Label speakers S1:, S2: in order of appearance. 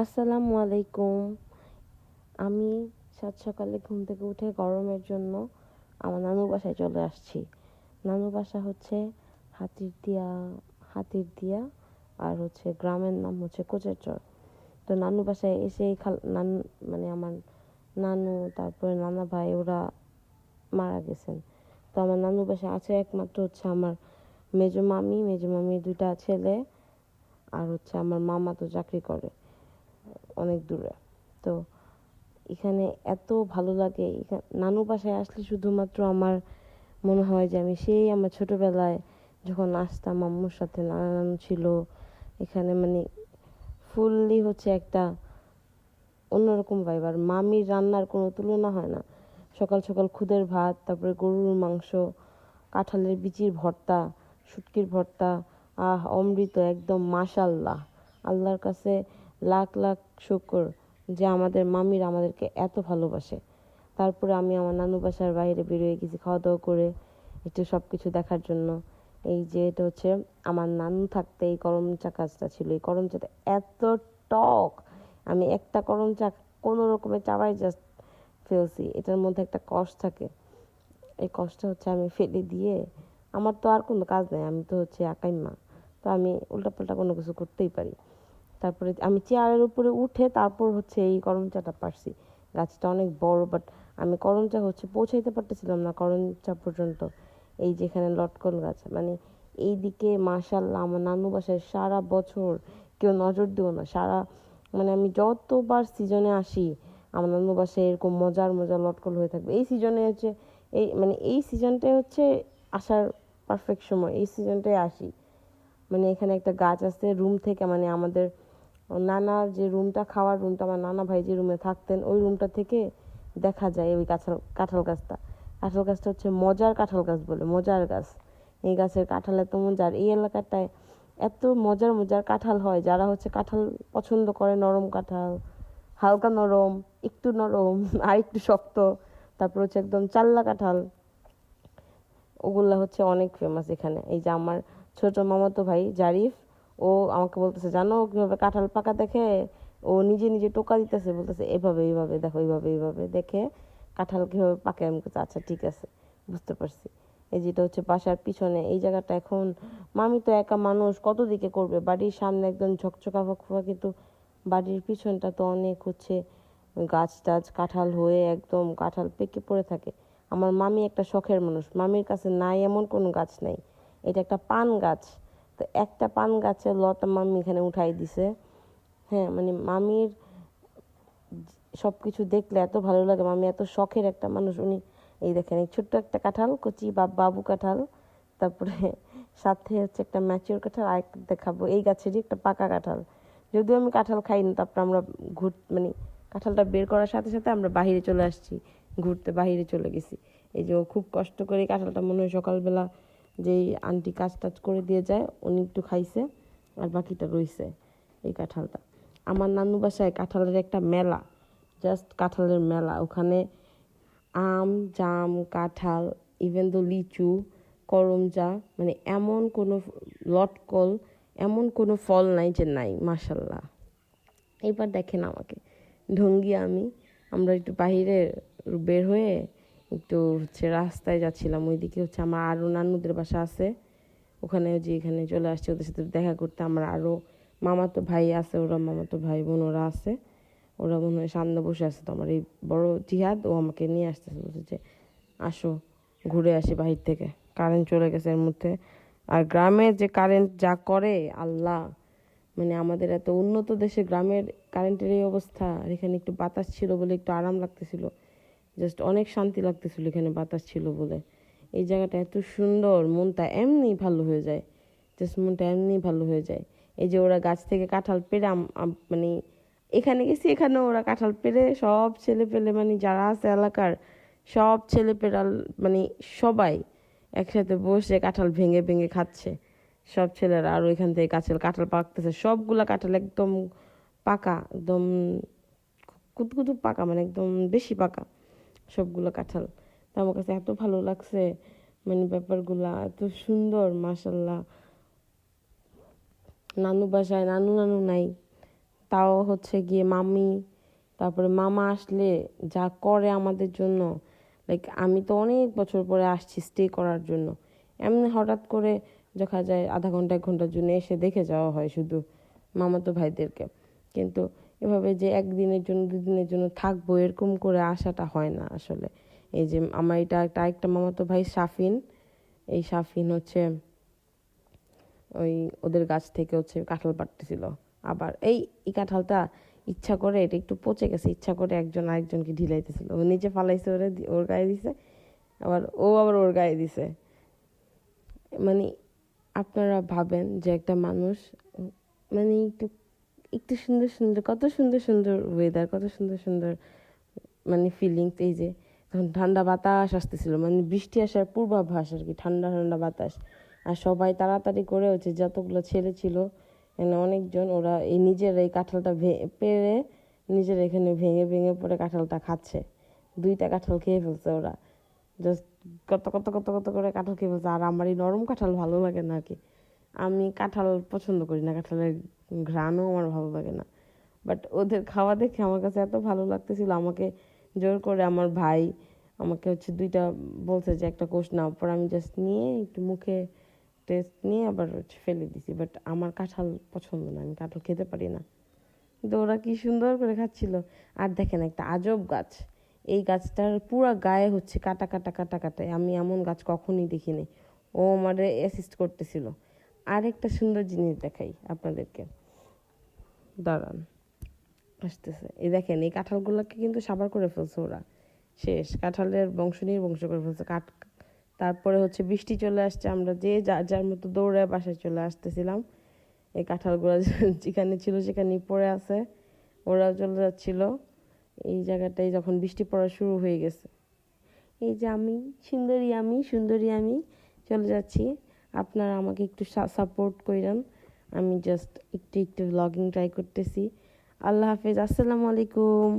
S1: আসসালামু আলাইকুম। আমি সাত সকালে ঘুম থেকে উঠে গরমের জন্য আমার নানুর বাসায় চলে আসছি। নানুর বাসা হচ্ছে হাতিরদিয়া হাতিরদিয়া আর হচ্ছে গ্রামের নাম হচ্ছে কোচেরচর। তো নানু বাসায় এসে মানে আমার নানু তারপরে নানা ভাই ওরা মারা গেছেন। তো আমার নানুর বাসায় আছে একমাত্র হচ্ছে আমার মেজো মামির দুইটা ছেলে আর হচ্ছে আমার মামা তো চাকরি করে অনেক দূরে। তো এখানে এত ভালো লাগে, নানু বাসায় আসলে শুধুমাত্র আমার মনে হয় যে আমি সেই আমার ছোটবেলায় যখন আসতাম আম্মুর সাথে, নানা নানু ছিল এখানে, মানে ফুললি হচ্ছে একটা অন্যরকম ভাইব। আর মামির রান্নার কোনো তুলনা হয় না। সকাল সকাল খুদের ভাত, তারপরে গরুর মাংস, কাঁঠালের বিচির ভর্তা, শুটকির ভর্তা, অমৃত একদম মাশাল্লাহ। আল্লাহর কাছে লাখ লাখ শুকর যে আমাদের মামির আমাদেরকে এত ভালোবাসে। তারপরে আমি আমার নানু বাসার বাইরে বেরিয়ে গেছি খাওয়া দাওয়া করে একটু সব কিছু দেখার জন্য। এই যে এটা হচ্ছে আমার নানু থাকতে এই করম চা গাছটা ছিল। এই করম চাটা এত টক, আমি একটা করম চা কোনো রকমের চাবাই জাস্ট ফেলছি। এটার মধ্যে একটা কষ থাকে, এই কষটা হচ্ছে আমি ফেলে দিয়ে, আমার তো আর কোনো কাজ নেই, আমি তো হচ্ছে একাই মা, তো আমি উল্টাপাল্টা কোনো কিছু করতেই পারি। তারপরে আমি চেয়ারের উপরে উঠে তারপর হচ্ছে এই করম চাটা পারছি। গাছটা অনেক বড়, বাট আমি করম চা হচ্ছে পৌঁছাইতে পারতেছিলাম না করম চা পর্যন্ত। এই যেখানে লটকন গাছ, মানে এই দিকে মাশাল্লাহ আমার নানু বাসায় সারা বছর কেউ নজর দিও না। মানে আমি যতবার সিজনে আসি আমার নানু বাসায় এরকম মজার মজার লটকন হয়ে থাকবে। এই সিজনে হচ্ছে এই সিজনটাই হচ্ছে আসার পারফেক্ট সময়, এই সিজনটাই আসি। মানে এখানে একটা গাছ আছে রুম থেকে, মানে আমাদের নানার যে রুমটা, খাওয়ার রুমটা, আমার নানা ভাই যে রুমে থাকতেন ওই রুমটা থেকে দেখা যায় ওই কাঁঠাল গাছটা হচ্ছে মজার কাঁঠাল গাছ বলে, মজার গাছ। এই গাছের কাঁঠাল এত মজার, এই এলাকাটায় এত মজার মজার কাঁঠাল হয়। যারা হচ্ছে কাঁঠাল পছন্দ করে, নরম কাঁঠাল, হালকা নরম, একটু নরম আর একটু শক্ত, তারপর হচ্ছে একদম চাল্লা কাঁঠাল, ওগুলা হচ্ছে অনেক ফেমাস এখানে। এই যে আমার ছোট মামাতো ভাই জারিফ, ও আমাকে বলতেছে জানো কিভাবে কাঁঠাল পাকা দেখে, ও নিজে নিজে টোকা দিতেছে, বলতেছে এভাবে এইভাবে দেখো, এইভাবে এইভাবে দেখে কাঁঠাল কিভাবে পাকে। আমি বলছি আচ্ছা ঠিক আছে, বুঝতে পারছি। এই যেটা হচ্ছে বাসার পিছনে এই জায়গাটা, এখন মামি তো একা মানুষ কত দিকে করবে, বাড়ির সামনে একদম ঝকঝকা ফকফকা, কিন্তু বাড়ির পিছনটা তো অনেক হচ্ছে গাছ টাছ কাঁঠাল হয়ে একদম কাঁঠাল পেকে পড়ে থাকে। আমার মামি একটা শখের মানুষ, মামির কাছে নাই এমন কোনো গাছ নেই। এটা একটা পান গাছ, তো একটা পান গাছের লতা মামি এখানে উঠাই দিছে। হ্যাঁ, মানে মামির সব কিছু দেখলে এত ভালো লাগে, মামি এত শখের একটা মানুষ। উনি এই দেখেন এই ছোট্ট একটা কাঁঠাল, কচি বা বাবু কাঁঠাল, তারপরে সাথে হচ্ছে একটা ম্যাচিওর কাঁঠাল, আর একটা দেখাবো এই গাছেরই একটা পাকা কাঁঠাল। যদিও আমি কাঁঠাল খাই না, তারপর আমরা মানে কাঁঠালটা বের করার সাথে সাথে আমরা বাহিরে চলে আসছি, ঘুরতে বাহিরে চলে গেছি। এই যে ও খুব কষ্ট করে কাঁঠালটা মনে হয় সকালবেলা যেই আন্টি কাজ টাজ করে দিয়ে যায় উনি একটু খাইছে, আর বাকিটা রইছে এই কাঁঠালটা। আমার নানু বাসায় কাঁঠালের একটা মেলা, জাস্ট কাঁঠালের মেলা। ওখানে আম, জাম, কাঁঠাল, ইভেন তো লিচু, করমচা, মানে এমন কোনো লটকল, এমন কোনো ফল নাই যে নাই, মাশাল্লাহ। এবার দেখেন আমাকে ঢঙ্গি আমরা একটু বাহিরে বের হয়ে একটু হচ্ছে রাস্তায় যাচ্ছিলাম, ওইদিকে হচ্ছে আমার আরও নানুদের বাসা আছে, ওখানে যে এখানে চলে আসছে ওদের সাথে দেখা করতে। আমরা আরও মামাতো ভাই আছে, ওরা মামাতো ভাই বোন ওরা আছে, ওরা মনে হয় সামনে বসে আছে। তো আমার এই বড় জিহাদ ও আমাকে নিয়ে আসতেছে, বলছে যে আসো ঘুরে আসি বাহির থেকে। কারেন্ট চলে গেছে এর মধ্যে। আর গ্রামের যে কারেন্ট যা করে আল্লাহ, মানে আমাদের এত উন্নত দেশে গ্রামের কারেন্টের এই অবস্থা। আর এখানে একটু বাতাস ছিল বলে একটু আরাম লাগতেছিল, জাস্ট অনেক শান্তি লাগতেছিল এখানে বাতাস ছিল বলে। এই জায়গাটা এত সুন্দর, মনটা এমনি ভালো হয়ে যায়, জাস্ট মনটা এমনি ভালো হয়ে যায়। এই যে ওরা গাছ থেকে কাঁঠাল পেড়ে মানে এখানে গেছি, এখানে ওরা কাঁঠাল পেড়ে সব ছেলে পেলে, মানে যারা আছে এলাকার সব ছেলে পেড়াল, মানে সবাই একসাথে বসে কাঁঠাল ভেঙে ভেঙে খাচ্ছে সব ছেলেরা। আর ওইখান থেকে কাঁঠাল পাকতেছে, সবগুলা কাঁঠাল একদম পাকা, একদম কুতকুতু পাকা, মানে একদম বেশি পাকা সবগুলো কাঁঠাল। তো আমার কাছে এত ভালো লাগছে, মানে ব্যাপারগুলা এত সুন্দর মাশাল্লাহ। নানু বাসায় নানু নানু নাই, তাও হচ্ছে গিয়ে মামি, তারপরে মামা আসলে যা করে আমাদের জন্য, লাইক আমি তো অনেক বছর পরে আসছি স্টে করার জন্য, এমনি হঠাৎ করে দেখা যায় আধা ঘন্টা 1 ঘন্টার জন্য এসে দেখে যাওয়া হয় শুধু মামাতো ভাইদেরকে। কিন্তু এভাবে যে 1 দিনের জন্য 2 দিনের জন্য থাকবো এরকম করে আসাটা হয় না আসলে। এই যে আমার এটা একটা মামাতো ভাই শাফিন, এই শাফিন হচ্ছে ওই ওদের গাছ থেকে হচ্ছে কাঁঠাল পাড়তেছিল। আবার এই কাঁঠালটা ইচ্ছা করে, এটা একটু পচে গেছে, ইচ্ছা করে একজন আরেকজনকে ঢিলাইতেছিল, ও নিচে ফালাইছে, ওরে ওর গায়ে দিছে, আবার ওর গায়ে দিছে। মানে আপনারা ভাবেন যে একটা মানুষ মানে একটু একটু সুন্দর সুন্দর, কত সুন্দর সুন্দর ওয়েদার, কত সুন্দর সুন্দর মানে ফিলিংস। এই যে তখন ঠান্ডা বাতাস আসতেছিল, মানে বৃষ্টি আসার পূর্বাভাস আর কি, ঠান্ডা ঠান্ডা বাতাস। আর সবাই তাড়াতাড়ি করে হচ্ছে, যতগুলো ছেলে ছিল মানে অনেকজন, ওরা এই নিজের এই কাঁঠালটা পেরে নিজের এখানে ভেঙে ভেঙে পরে কাঁঠালটা খাচ্ছে। 2টা কাঁঠাল খেয়ে ফেলছে ওরা, জাস্ট কত কত কত কত করে কাঁঠাল খেয়ে ফেলছে। আর আমার এই নরম কাঁঠাল ভালো লাগে না আর কি, আমি কাঁঠাল পছন্দ করি না, কাঁঠালের ঘ্রাণও আমার ভালো লাগে না। বাট ওদের খাওয়া দেখে আমার কাছে এত ভালো লাগতেছিল, আমাকে জোর করে আমার ভাই আমাকে হচ্ছে 2টা বলছে যে একটা কোষ নাও, পর আমি জাস্ট নিয়ে একটু মুখে টেস্ট নিয়ে আবার হচ্ছে ফেলে দিছি। বাট আমার কাঁঠাল পছন্দ না, আমি কাঁঠাল খেতে পারি না, কিন্তু ওরা কি সুন্দর করে খাচ্ছিল। আর দেখেন একটা আজব গাছ, এই গাছটার পুরা গায়ে হচ্ছে কাটা কাটা কাটা কাটা, আমি এমন গাছ কখনই দেখিনি। ও আমারে অ্যাসিস্ট করতেছিল। আর একটা সুন্দর জিনিস দেখাই আপনাদেরকে, দাঁড়ান আসতেছে। এই দেখেন এই কাঁঠালগুলোকে কিন্তু সাবার করে ফেলছে ওরা, শেষ, কাঁঠালের বংশ নির্বংশ করে ফেলছে। তারপরে হচ্ছে বৃষ্টি চলে আসছে, আমরা যে যার যার মতো দৌড়ে বাসায় চলে আসতেছিলাম। এই কাঁঠালগুলো যেখানে ছিল সেখানেই পড়ে আছে, ওরাও চলে যাচ্ছিল। এই জায়গাটায় যখন বৃষ্টি পড়া শুরু হয়ে গেছে, এই যে আমি সুন্দরী চলে যাচ্ছি। আপনারা আমাকে একটু সাপোর্ট করেন, আমি জাস্ট একটু একটু ব্লগিং ট্রাই করতেছি। আল্লাহ হাফেজ, আসসালামু আলাইকুম।